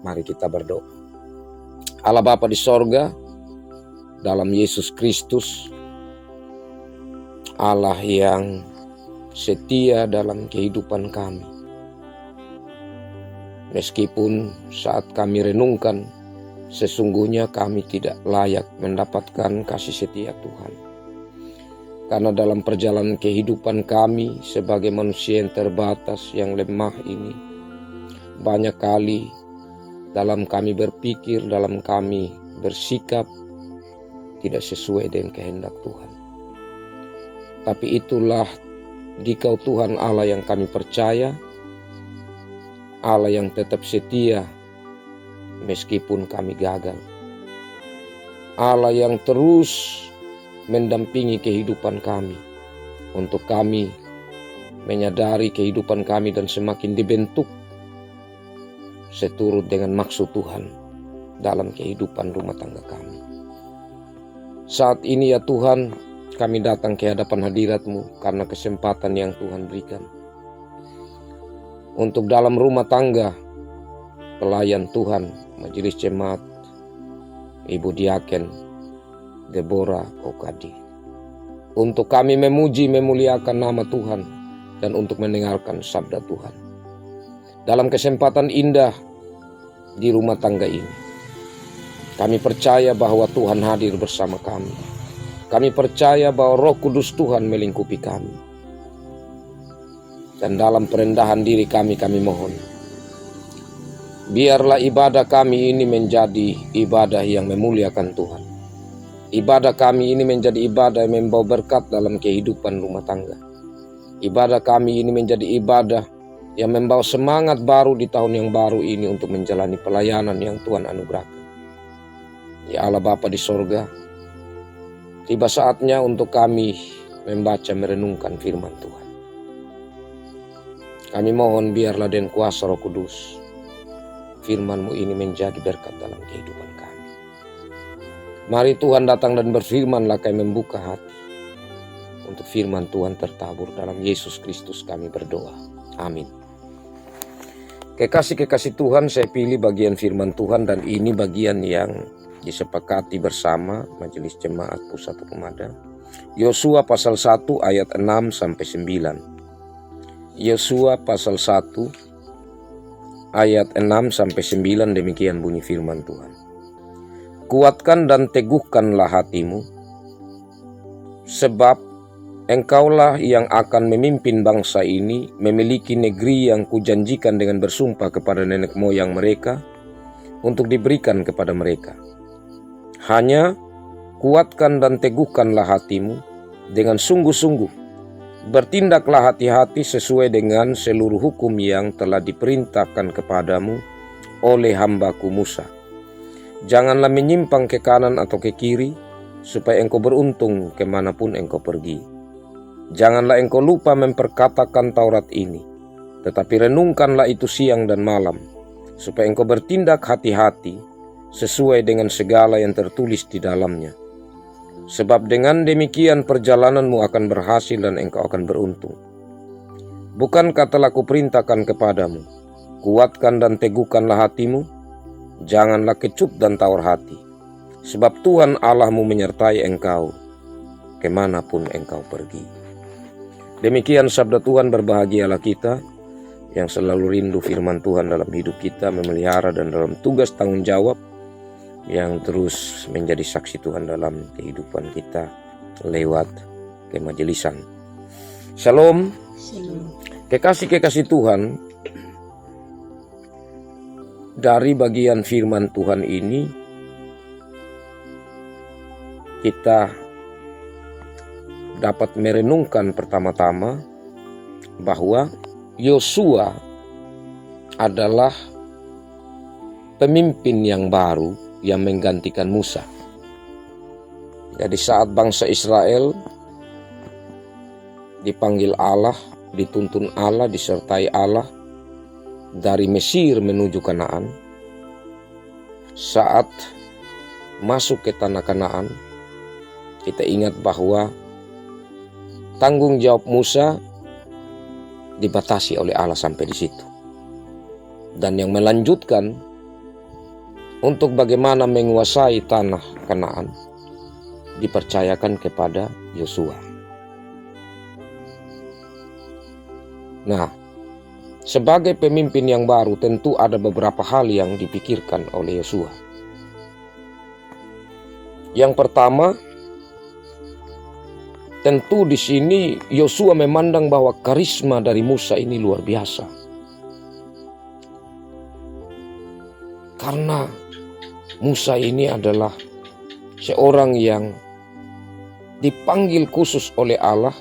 Mari kita berdoa. Allah Bapa di sorga, dalam Yesus Kristus, Allah yang setia dalam kehidupan kami. Meskipun saat kami renungkan, sesungguhnya kami tidak layak mendapatkan kasih setia Tuhan. Karena dalam perjalanan kehidupan kami sebagai manusia yang terbatas, yang lemah ini, banyak kali dalam kami berpikir, dalam kami bersikap tidak sesuai dengan kehendak Tuhan. Tapi itulah Dikau Tuhan Allah yang kami percaya, Allah yang tetap setia meskipun kami gagal, Allah yang terus mendampingi kehidupan kami untuk kami menyadari kehidupan kami dan semakin dibentuk seturut dengan maksud Tuhan dalam kehidupan rumah tangga kami. Saat ini ya Tuhan, kami datang ke hadapan hadirat-Mu karena kesempatan yang Tuhan berikan. Untuk dalam rumah tangga, pelayan Tuhan, majelis jemaat, Ibu Diaken, Deborah Okadi. Untuk kami memuji, memuliakan nama Tuhan, dan untuk mendengarkan sabda Tuhan. Dalam kesempatan indah di rumah tangga ini, kami percaya bahwa Tuhan hadir bersama kami. Kami percaya bahwa Roh Kudus Tuhan melingkupi kami. Dan dalam perendahan diri kami mohon, biarlah ibadah kami ini menjadi ibadah yang memuliakan Tuhan. Ibadah kami ini menjadi ibadah yang membawa berkat dalam kehidupan rumah tangga. Ibadah kami ini menjadi ibadah yang membawa semangat baru di tahun yang baru ini untuk menjalani pelayanan yang Tuhan anugerahkan. Ya Allah Bapa di sorga, tiba saatnya untuk kami membaca merenungkan firman Tuhan. Kami mohon biarlah dengan kuasa Roh Kudus, firman-Mu ini menjadi berkat dalam kehidupan kami. Mari Tuhan datang dan berfirman-Lah, kami membuka hati untuk firman Tuhan tertabur. Dalam Yesus Kristus kami berdoa. Amin. Kekasih-kekasih Tuhan, saya pilih bagian firman Tuhan dan ini bagian yang disepakati bersama Majelis Jemaat Pusat Pemada. Yosua pasal 1 ayat 6 sampai 9. Yosua pasal 1 ayat 6 sampai 9, demikian bunyi firman Tuhan. Kuatkan dan teguhkanlah hatimu, sebab Engkaulah yang akan memimpin bangsa ini memiliki negeri yang kujanjikan dengan bersumpah kepada nenek moyang mereka untuk diberikan kepada mereka. Hanya kuatkan dan teguhkanlah hatimu dengan sungguh-sungguh. Bertindaklah hati-hati sesuai dengan seluruh hukum yang telah diperintahkan kepadamu oleh hambaku Musa. Janganlah menyimpang ke kanan atau ke kiri, supaya engkau beruntung kemanapun engkau pergi. Janganlah engkau lupa memperkatakan Taurat ini, tetapi renungkanlah itu siang dan malam, supaya engkau bertindak hati-hati sesuai dengan segala yang tertulis di dalamnya. Sebab dengan demikian perjalananmu akan berhasil dan engkau akan beruntung. Bukankah telah kuperintahkan kepadamu, kuatkan dan teguhkanlah hatimu, janganlah kecut dan tawar hati, sebab Tuhan Allahmu menyertai engkau kemanapun engkau pergi. Demikian sabda Tuhan. Berbahagialah kita yang selalu rindu firman Tuhan dalam hidup kita, memelihara dan dalam tugas tanggung jawab yang terus menjadi saksi Tuhan dalam kehidupan kita lewat kemajelisan. Shalom. Kekasih-kekasih Tuhan, dari bagian firman Tuhan ini kita dapat merenungkan pertama-tama bahwa Yosua adalah pemimpin yang baru yang menggantikan Musa. Jadi saat bangsa Israel dipanggil Allah, dituntun Allah, disertai Allah dari Mesir menuju Kanaan, saat masuk ke tanah Kanaan, kita ingat bahwa tanggung jawab Musa dibatasi oleh Allah sampai di situ. Dan yang melanjutkan untuk bagaimana menguasai tanah Kanaan dipercayakan kepada Yosua. Nah, sebagai pemimpin yang baru tentu ada beberapa hal yang dipikirkan oleh Yosua. Yang pertama, tentu di sini Yosua memandang bahwa karisma dari Musa ini luar biasa. Karena Musa ini adalah seorang yang dipanggil khusus oleh Allah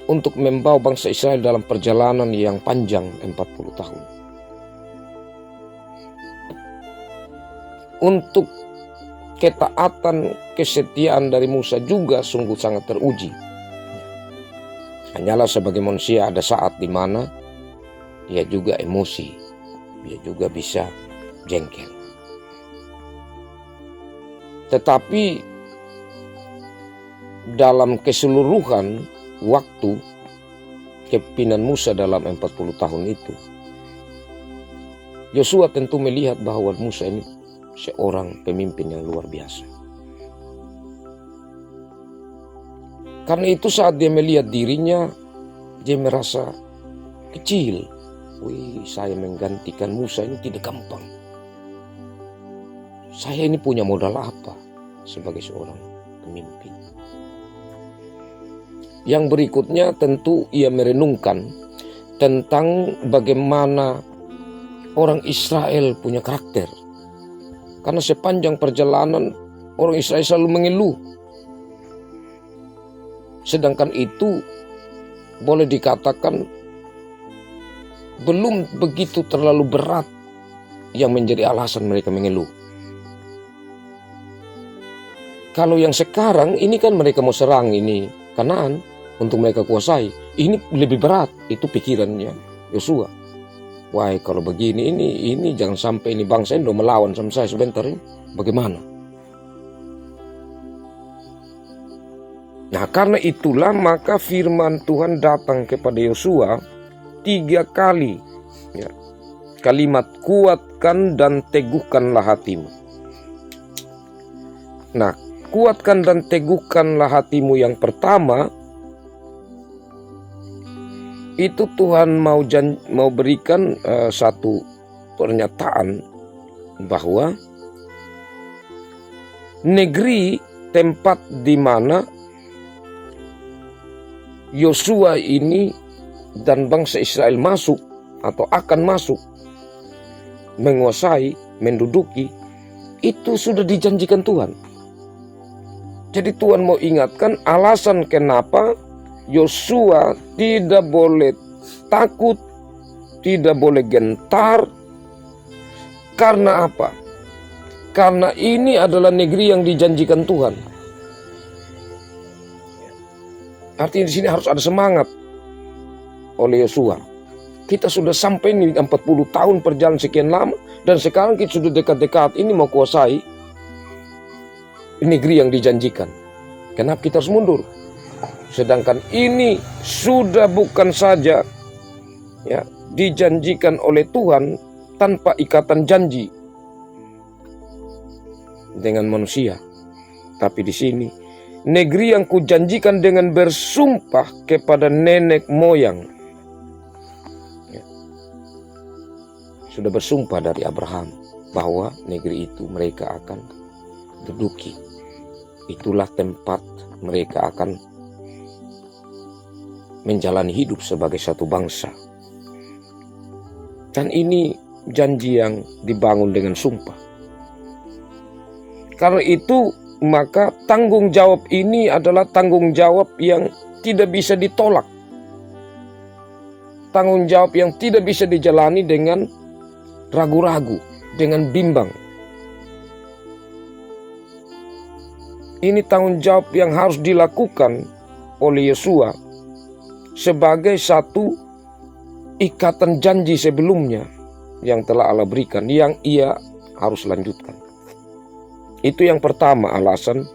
untuk membawa bangsa Israel dalam perjalanan yang panjang 40 tahun. Untuk ketaatan, kesetiaan dari Musa juga sungguh sangat teruji. Hanyalah sebagai manusia ada saat di mana dia juga emosi, dia juga bisa jengkel. Tetapi dalam keseluruhan waktu kepimpinan Musa dalam 40 tahun itu, Yosua tentu melihat bahwa Musa ini seorang pemimpin yang luar biasa. Karena itu saat dia melihat dirinya, dia merasa kecil. Wih, saya menggantikan Musa ini tidak gampang. Saya ini punya modal apa sebagai seorang pemimpin? Yang berikutnya tentu ia merenungkan tentang bagaimana orang Israel punya karakter. Karena sepanjang perjalanan orang Israel selalu mengeluh. Sedangkan itu boleh dikatakan belum begitu terlalu berat yang menjadi alasan mereka mengeluh. Kalau yang sekarang ini kan mereka mau serang ini Kanaan untuk mereka kuasai. Ini lebih berat, itu pikirannya Yosua. Wah, kalau begini ini jangan sampai ini bangsa ini melawan sama saya sebentar ini. Bagaimana? Nah, karena itulah maka firman Tuhan datang kepada Yosua 3 kali. Ya. Kalimat kuatkan dan teguhkanlah hatimu. Nah, kuatkan dan teguhkanlah hatimu yang pertama, itu Tuhan mau berikan satu pernyataan bahwa negeri tempat di mana Yosua ini dan bangsa Israel masuk atau akan masuk menguasai, menduduki, itu sudah dijanjikan Tuhan. Jadi Tuhan mau ingatkan alasan kenapa Yosua tidak boleh takut, tidak boleh gentar. Karena apa? Karena ini adalah negeri yang dijanjikan Tuhan. Artinya di sini harus ada semangat oleh Yosua. Kita sudah sampai ini 40 tahun perjalanan sekian lama, dan sekarang kita sudah dekat-dekat ini mau kuasai negeri yang dijanjikan. Kenapa kita harus mundur? Sedangkan ini sudah bukan saja ya dijanjikan oleh Tuhan tanpa ikatan janji dengan manusia, tapi di sini negeri yang kujanjikan dengan bersumpah kepada nenek moyang. Ya. Sudah bersumpah dari Abraham bahwa negeri itu mereka akan duduki. Itulah tempat mereka akan menjalani hidup sebagai satu bangsa. Dan ini janji yang dibangun dengan sumpah. Karena itu maka tanggung jawab ini adalah tanggung jawab yang tidak bisa ditolak. Tanggung jawab yang tidak bisa dijalani dengan ragu-ragu, dengan bimbang. Ini tanggung jawab yang harus dilakukan oleh Yosua sebagai satu ikatan janji sebelumnya yang telah Allah berikan, yang ia harus lanjutkan. Itu yang pertama alasan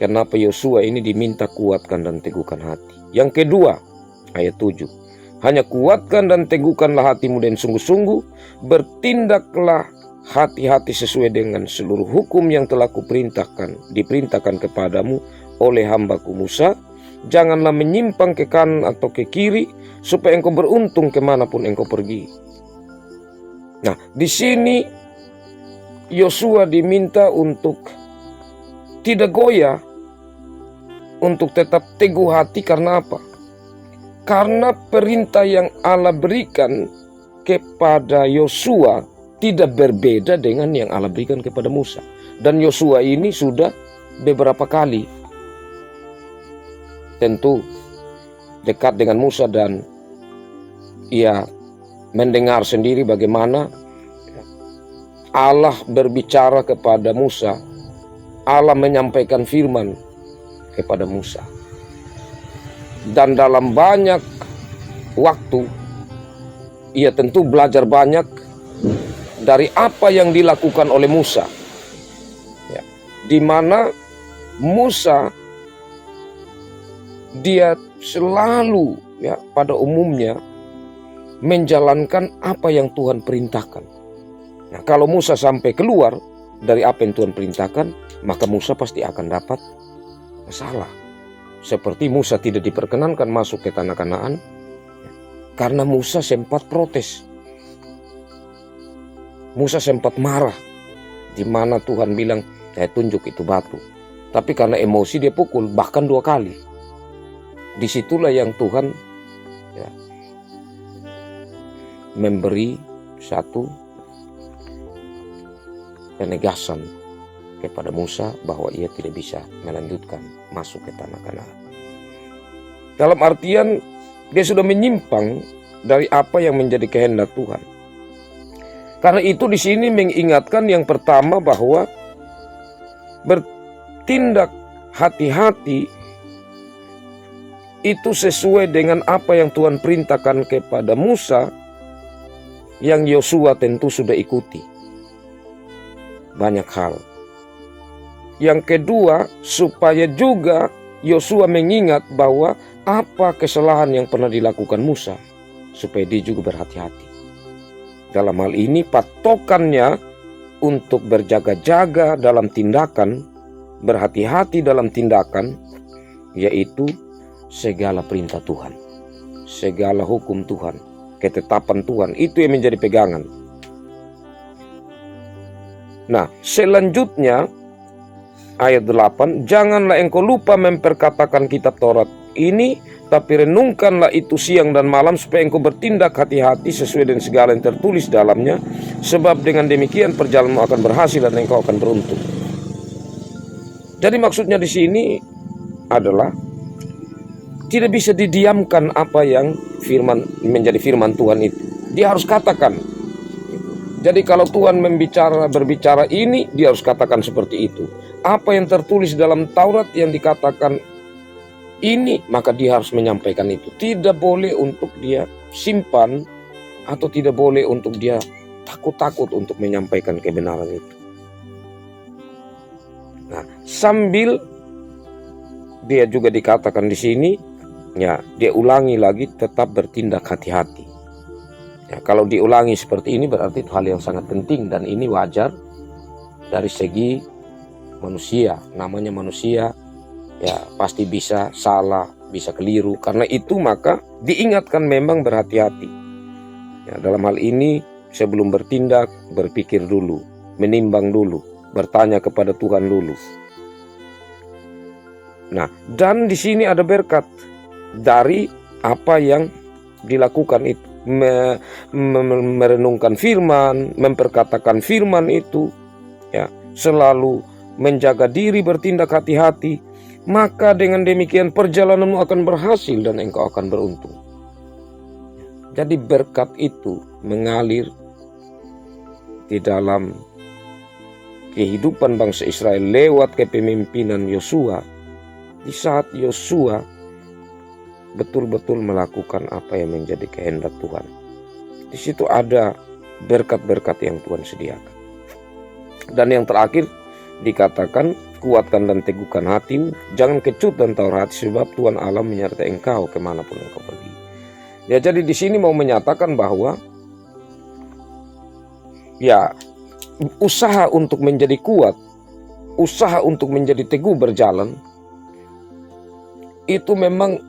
kenapa Yosua ini diminta kuatkan dan teguhkan hati. Yang kedua, ayat 7. Hanya kuatkan dan teguhkanlah hatimu dan sungguh-sungguh bertindaklah hati-hati sesuai dengan seluruh hukum yang telah diperintahkan kepadamu oleh hambaku Musa. Janganlah menyimpang ke kanan atau ke kiri, supaya engkau beruntung kemanapun engkau pergi. Nah, di sini Yosua diminta untuk tidak goyah, untuk tetap teguh hati. Karena apa? Karena perintah yang Allah berikan kepada Yosua tidak berbeda dengan yang Allah berikan kepada Musa. Dan Yosua ini sudah beberapa kali tentu dekat dengan Musa, dan ia mendengar sendiri bagaimana Allah berbicara kepada Musa. Allah menyampaikan firman kepada Musa. Dan dalam banyak waktu ia tentu belajar banyak dari apa yang dilakukan oleh Musa, ya, di mana Musa dia selalu, ya, pada umumnya menjalankan apa yang Tuhan perintahkan. Nah, kalau Musa sampai keluar dari apa yang Tuhan perintahkan, maka Musa pasti akan dapat masalah. Seperti Musa tidak diperkenankan masuk ke tanah Kanaan karena Musa sempat protes. Musa sempat marah, di mana Tuhan bilang, saya tunjuk itu batu. Tapi karena emosi dia pukul bahkan 2 kali. Disitulah yang Tuhan, ya, memberi satu penegasan kepada Musa bahwa ia tidak bisa melanjutkan masuk ke tanah Kanaan. Dalam artian dia sudah menyimpang dari apa yang menjadi kehendak Tuhan. Karena itu di sini mengingatkan yang pertama bahwa bertindak hati-hati itu sesuai dengan apa yang Tuhan perintahkan kepada Musa, yang Yosua tentu sudah ikuti banyak hal. Yang kedua, supaya juga Yosua mengingat bahwa apa kesalahan yang pernah dilakukan Musa, supaya dia juga berhati-hati. Dalam hal ini patokannya untuk berjaga-jaga dalam tindakan, berhati-hati dalam tindakan, yaitu segala perintah Tuhan, segala hukum Tuhan, ketetapan Tuhan, itu yang menjadi pegangan. Nah, selanjutnya ayat 8, janganlah engkau lupa memperkatakan kitab Taurat ini, tapi renungkanlah itu siang dan malam, supaya engkau bertindak hati-hati sesuai dengan segala yang tertulis dalamnya, sebab dengan demikian perjalananmu akan berhasil dan engkau akan beruntung. Jadi maksudnya di sini adalah tidak bisa didiamkan apa yang menjadi firman Tuhan itu. Dia harus katakan. Jadi kalau Tuhan berbicara ini, dia harus katakan seperti itu. Apa yang tertulis dalam Taurat yang dikatakan ini, maka dia harus menyampaikan itu. Tidak boleh untuk dia simpan, atau tidak boleh untuk dia takut-takut untuk menyampaikan kebenaran itu. Nah, sambil dia juga dikatakan di sini, ya, dia ulangi lagi, tetap bertindak hati-hati. Ya, kalau diulangi seperti ini berarti itu hal yang sangat penting, dan ini wajar dari segi manusia. Namanya manusia, ya pasti bisa salah, bisa keliru. Karena itu maka diingatkan memang berhati-hati. Ya, dalam hal ini sebelum bertindak, berpikir dulu, menimbang dulu, bertanya kepada Tuhan dulu. Nah, dan di sini ada berkat dari apa yang dilakukan itu, merenungkan firman, memperkatakan firman itu, ya, selalu menjaga diri, bertindak hati-hati, maka dengan demikian perjalananmu akan berhasil dan engkau akan beruntung. Jadi berkat itu mengalir di dalam kehidupan bangsa Israel lewat kepemimpinan Yosua, di saat Yosua betul-betul melakukan apa yang menjadi kehendak Tuhan. Di situ ada berkat-berkat yang Tuhan sediakan. Dan yang terakhir dikatakan, kuatkan dan teguhkan hatimu, jangan kecut dan tawar hati, sebab Tuhan Allah menyertai engkau kemanapun engkau pergi. Ya, jadi di sini mau menyatakan bahwa, ya, usaha untuk menjadi kuat, usaha untuk menjadi teguh berjalan, itu memang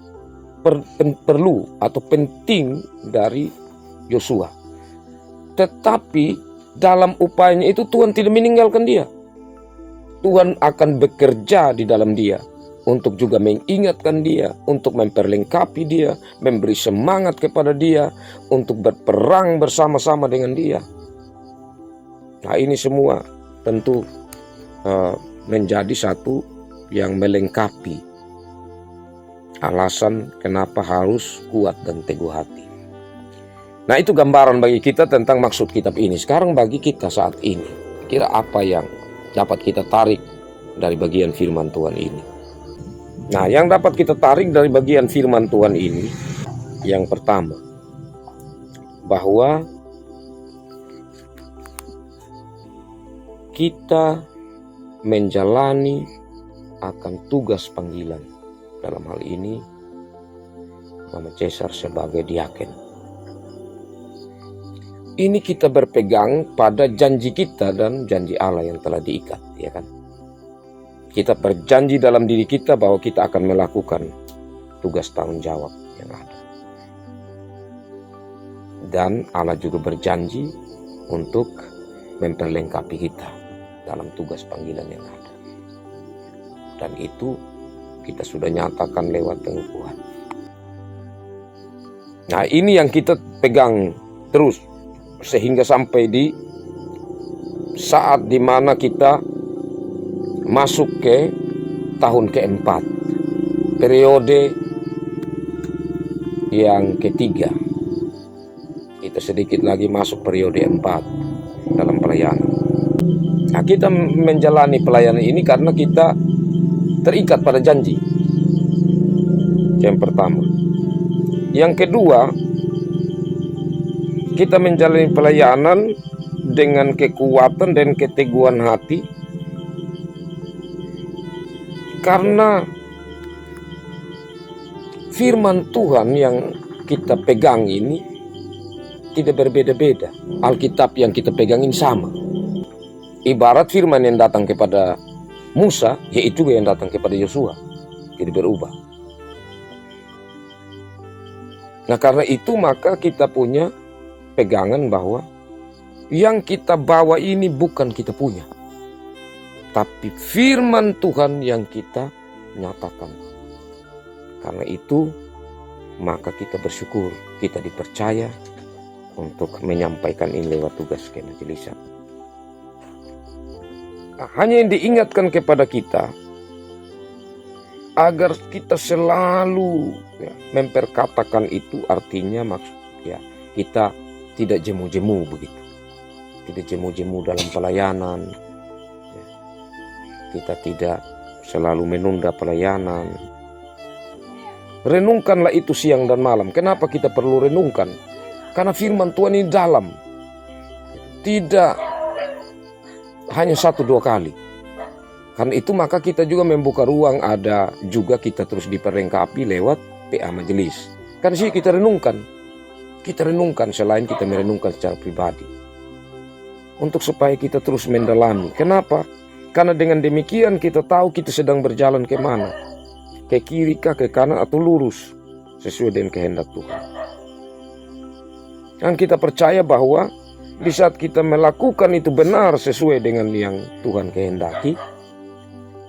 perlu atau penting dari Yosua. Tetapi dalam upayanya itu Tuhan tidak meninggalkan dia. Tuhan akan bekerja di dalam dia untuk juga mengingatkan dia, untuk memperlengkapi dia, memberi semangat kepada dia, untuk berperang bersama-sama dengan dia. Nah, ini semua tentu menjadi satu yang melengkapi alasan kenapa harus kuat dan teguh hati. Nah, itu gambaran bagi kita tentang maksud kitab ini. Sekarang bagi kita saat ini, kira apa yang dapat kita tarik dari bagian firman Tuhan ini? Nah, yang dapat kita tarik dari bagian firman Tuhan ini, yang pertama, bahwa kita menjalani akan tugas panggilan. Dalam hal ini, Mama Cesar sebagai diaken. Ini kita berpegang pada janji kita dan janji Allah yang telah diikat, ya kan? Kita berjanji dalam diri kita bahwa kita akan melakukan tugas tanggung jawab yang ada. Dan Allah juga berjanji untuk memperlengkapi kita dalam tugas panggilan yang ada. Dan itu kita sudah nyatakan lewat pengukuhan. Nah, ini yang kita pegang terus sehingga sampai di saat dimana kita masuk ke tahun keempat, periode yang ketiga. Kita sedikit lagi masuk periode 4 dalam pelayanan. Nah, kita menjalani pelayanan ini karena kita terikat pada janji. Yang pertama. Yang kedua, kita menjalani pelayanan dengan kekuatan dan keteguhan hati karena firman Tuhan yang kita pegang ini tidak berbeda-beda. Alkitab yang kita pegang ini sama. Ibarat firman yang datang kepada Musa, yaitu yang datang kepada Yosua, tidak berubah. Nah, karena itu maka kita punya pegangan bahwa yang kita bawa ini bukan kita punya, tapi firman Tuhan yang kita nyatakan. Karena itu maka kita bersyukur kita dipercaya untuk menyampaikan ini lewat tugas kemajelisan. Hanya yang diingatkan kepada kita agar kita selalu memperkatakan itu, artinya maksud kita tidak jemu-jemu begitu, tidak jemu-jemu dalam pelayanan, kita tidak selalu menunda pelayanan. Renungkanlah itu siang dan malam. Kenapa kita perlu renungkan? Karena firman Tuhan ini dalam, tidak hanya 1-2 kali. Karena itu maka kita juga membuka ruang, ada juga kita terus diperlengkapi lewat PA majelis. Karena sih kita renungkan selain kita merenungkan secara pribadi. Untuk supaya kita terus mendalami. Kenapa? Karena dengan demikian kita tahu kita sedang berjalan kemana. Ke kiri kah, ke kanan, atau lurus sesuai dengan kehendak Tuhan. Dan kita percaya bahwa di saat kita melakukan itu benar sesuai dengan yang Tuhan kehendaki,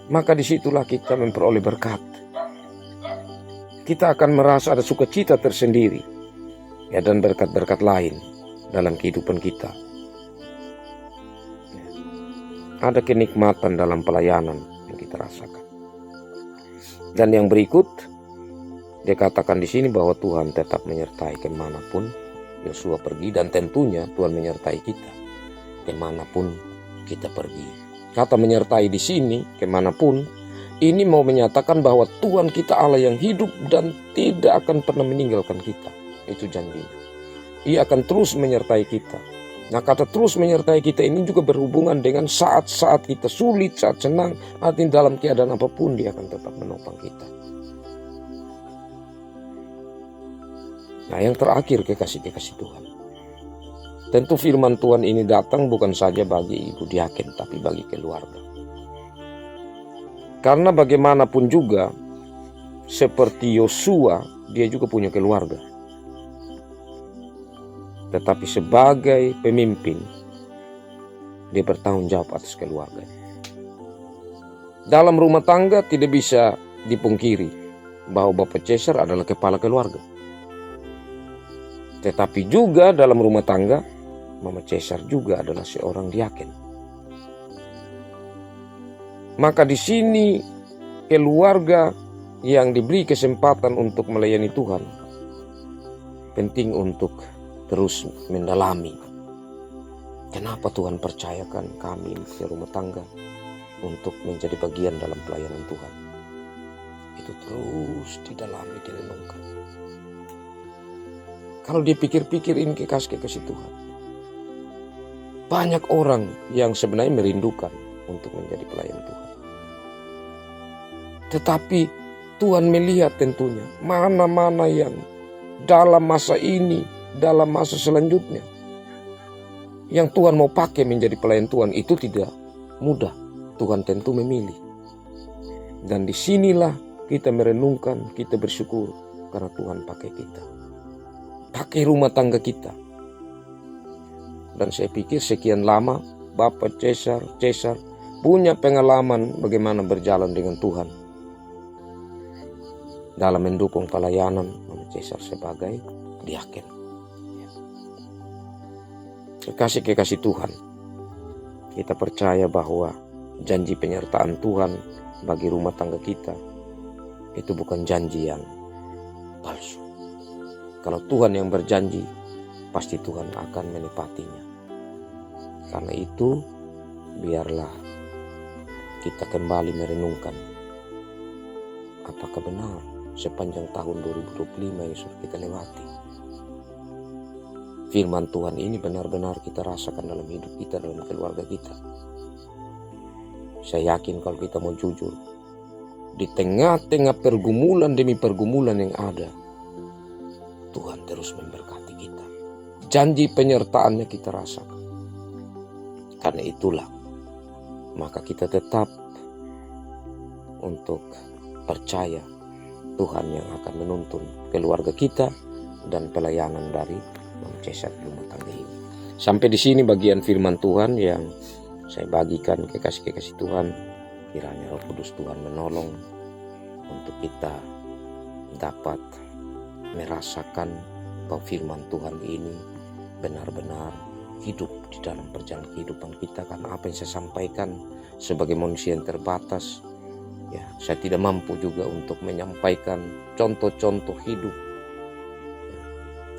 maka disitulah kita memperoleh berkat. Kita akan merasa ada sukacita tersendiri, dan berkat-berkat lain dalam kehidupan kita. Ada kenikmatan dalam pelayanan yang kita rasakan. Dan yang berikut, dia katakan di sini bahwa Tuhan tetap menyertai kemanapun Yosua pergi, dan tentunya Tuhan menyertai kita kemanapun kita pergi. Kata menyertai di sini kemanapun, ini mau menyatakan bahwa Tuhan kita Allah yang hidup dan tidak akan pernah meninggalkan kita. Itu janjinya. Ia akan terus menyertai kita. Nah, kata terus menyertai kita ini juga berhubungan dengan saat-saat kita sulit, saat senang, artinya dalam keadaan apapun dia akan tetap menopang kita. Nah, yang terakhir kekasih-kekasih Tuhan. Tentu firman Tuhan ini datang bukan saja bagi ibu diaken, tapi bagi keluarga. Karena bagaimanapun juga, seperti Yosua, dia juga punya keluarga. Tetapi sebagai pemimpin, dia bertanggung jawab atas keluarga. Dalam rumah tangga tidak bisa dipungkiri bahwa Bapak Cesar adalah kepala keluarga. Tetapi juga dalam rumah tangga, Mama Cesar juga adalah seorang diaken. Maka di sini keluarga yang diberi kesempatan untuk melayani Tuhan penting untuk terus mendalami kenapa Tuhan percayakan kami di rumah tangga untuk menjadi bagian dalam pelayanan Tuhan. Itu terus didalami, direnungkan. Kalau dipikir-pikir ini kekasih Tuhan, banyak orang yang sebenarnya merindukan untuk menjadi pelayan Tuhan. Tetapi Tuhan melihat tentunya mana-mana yang dalam masa ini, dalam masa selanjutnya, yang Tuhan mau pakai menjadi pelayan Tuhan, itu tidak mudah. Tuhan tentu memilih. Dan disinilah kita merenungkan, kita bersyukur karena Tuhan pakai kita. Pakai rumah tangga kita. Dan saya pikir sekian lama Bapak Cesar punya pengalaman bagaimana berjalan dengan Tuhan dalam mendukung pelayanan Mama Cesar sebagai diaken. Kekasih Tuhan, kita percaya bahwa janji penyertaan Tuhan bagi rumah tangga kita itu bukan janji yang palsu. Kalau Tuhan yang berjanji, pasti Tuhan akan menepatinya. Karena itu, biarlah kita kembali merenungkan apakah benar sepanjang tahun 2025 yang sudah kita lewati, firman Tuhan ini benar-benar kita rasakan dalam hidup kita, dalam keluarga kita. Saya yakin kalau kita mau jujur, di tengah-tengah pergumulan demi pergumulan yang ada, Tuhan terus memberkati kita. Janji penyertaannya kita rasakan. Karena itulah, maka kita tetap untuk percaya Tuhan yang akan menuntun keluarga kita dan pelayanan dari Mama Cesar rumah tangga ini. Sampai di sini bagian firman Tuhan yang saya bagikan kekasih Tuhan. Kiranya Roh Kudus Tuhan menolong untuk kita dapat merasakan bahwa firman Tuhan ini benar-benar hidup di dalam perjalanan kehidupan kita. Karena apa yang saya sampaikan sebagai manusia yang terbatas, ya, saya tidak mampu juga untuk menyampaikan contoh-contoh hidup ya,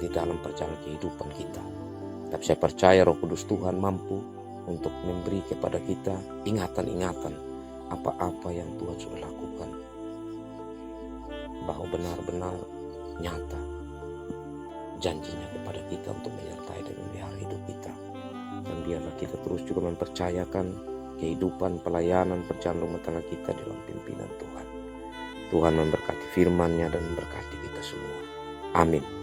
di dalam perjalanan kehidupan kita. Tapi saya percaya Roh Kudus Tuhan mampu untuk memberi kepada kita ingatan-ingatan apa-apa yang Tuhan sudah lakukan, bahwa benar-benar nyata janjinya kepada kita untuk menyertai dan memelihara hidup kita. Dan biarlah kita terus juga mempercayakan kehidupan, pelayanan, perjalanan rumah tangga kita dalam pimpinan Tuhan. Tuhan memberkati firman-Nya dan memberkati kita semua. Amin.